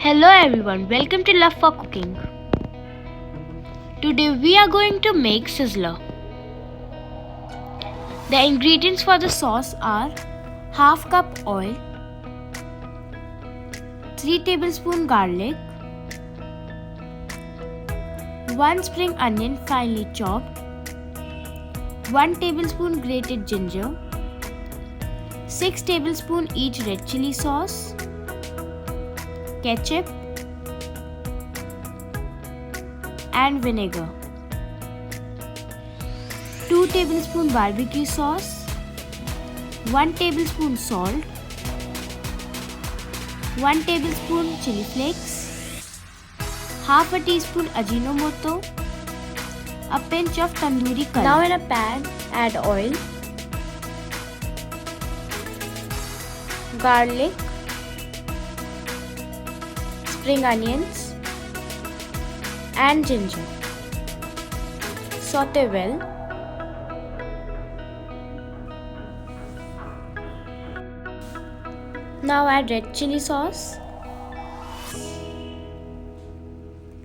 Hello everyone, welcome to Love for Cooking. Today we are going to make sizzler. The ingredients for the sauce are half cup oil, 3 tablespoon garlic, 1 spring onion finely chopped, 1 tablespoon grated ginger, 6 tablespoon each red chili sauce, ketchup and vinegar, 2 tablespoon barbecue sauce, 1 tablespoon salt, 1 tablespoon chili flakes, half a teaspoon ajinomoto, a pinch of tandoori curry. Now in a pan add oil, garlic, spring onions and ginger. Saute well. Now add red chili sauce,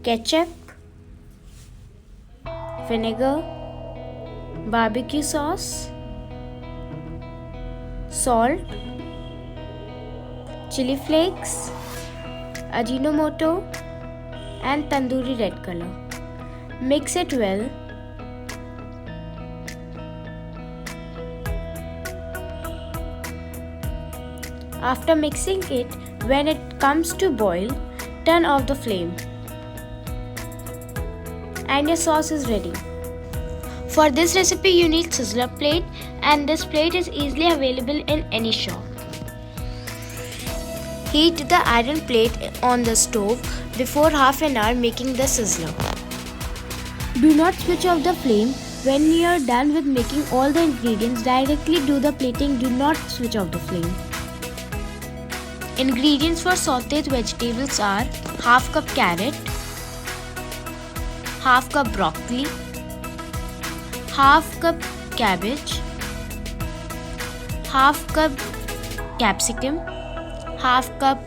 ketchup, vinegar, barbecue sauce, salt, chili flakes, ajinomoto and tandoori red color. Mix it well. After mixing it, when it comes to boil, turn off the flame. And your sauce is ready. For this recipe you need sizzler plate, and this plate is easily available in any shop. Heat the iron plate on the stove before half an hour making the sizzler. Do not switch off the flame. When you are done with making all the ingredients, directly do the plating. Do not switch off the flame. Ingredients for sauteed vegetables are half cup carrot, half cup broccoli, half cup cabbage, half cup capsicum, half cup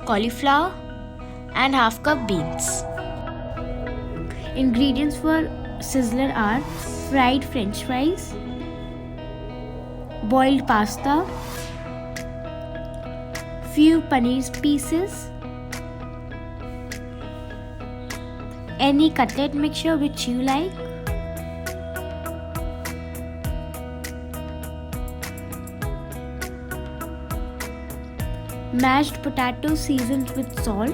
cauliflower and half cup beans. Ingredients for sizzler are fried french fries, boiled pasta, few paneer pieces, any cutlet mixture which you like, mashed potatoes seasoned with salt,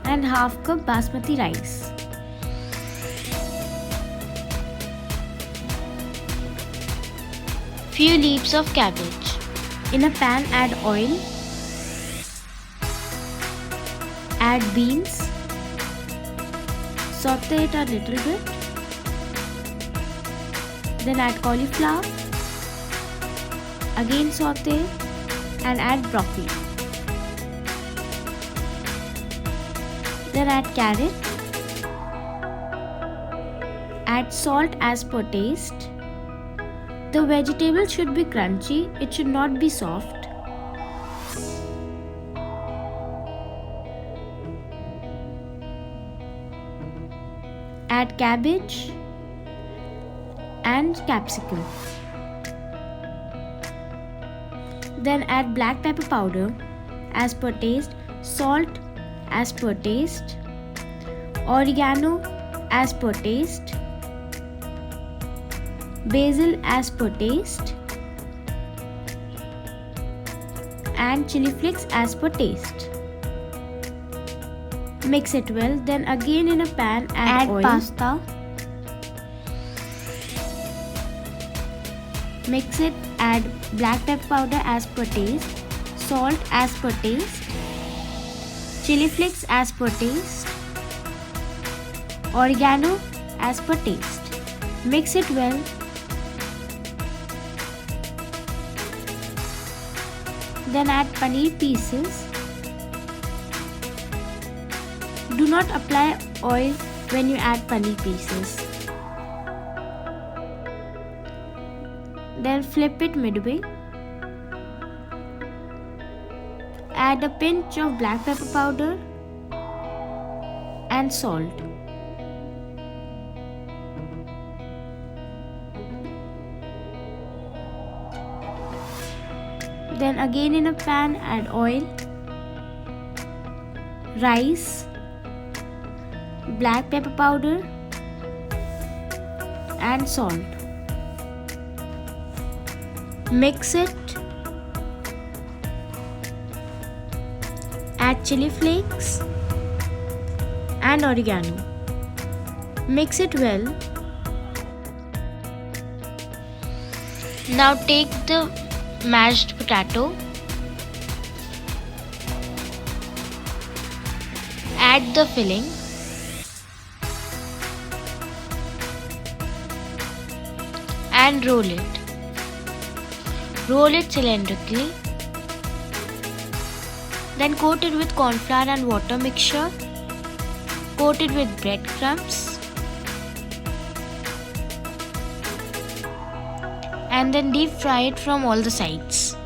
and half cup basmati rice. Few leaves of cabbage. In a pan add oil, add beans, saute it a little bit, then add cauliflower, again saute and add broccoli. Then add carrot, add salt as per taste. The vegetable should be crunchy, it should not be soft. Add cabbage and capsicum. Then add black pepper powder as per taste, salt as per taste, oregano as per taste, basil as per taste, and chili flakes as per taste. Mix it well. Then again in a pan add oil, pasta, mix it, add black pepper powder as per taste, salt as per taste, chili flakes as per taste, oregano as per taste. Mix it well. Then add paneer pieces. Do not apply oil when you add paneer pieces. Then flip it midway Add a pinch of black pepper powder and salt. Then again in a pan add oil, rice, black pepper powder and salt. Mix it. Add chili flakes and oregano. Mix it well. Now take the mashed potato, add the filling, and roll it. Roll it cylindrically. Then coat it with corn flour and water mixture. Coat it with breadcrumbs. And then deep fry it from all the sides.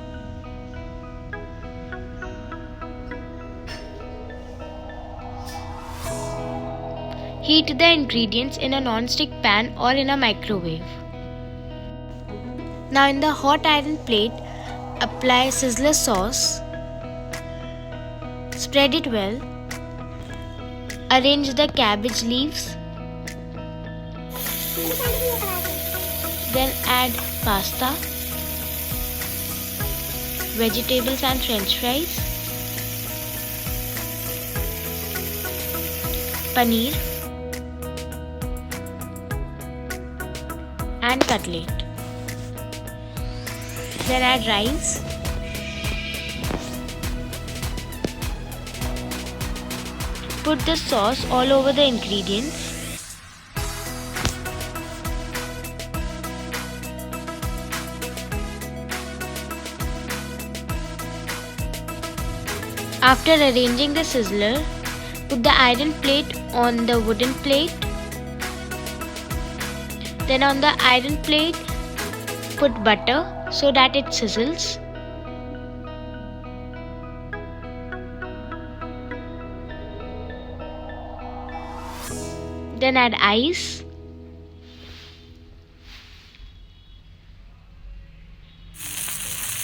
Heat the ingredients in a non-stick pan or in a microwave. Now in the hot iron plate, apply sizzler sauce. Spread it well. Arrange the cabbage leaves. Then add pasta, vegetables and french fries, paneer and cutlet. Then add rice, put the sauce all over the ingredients. After arranging the sizzler, put the iron plate on the wooden plate. Then on the iron plate, put butter so that it sizzles. Then add ice.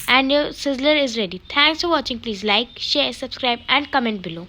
And your sizzler is ready. Thanks for watching. Please like, share, subscribe and comment below.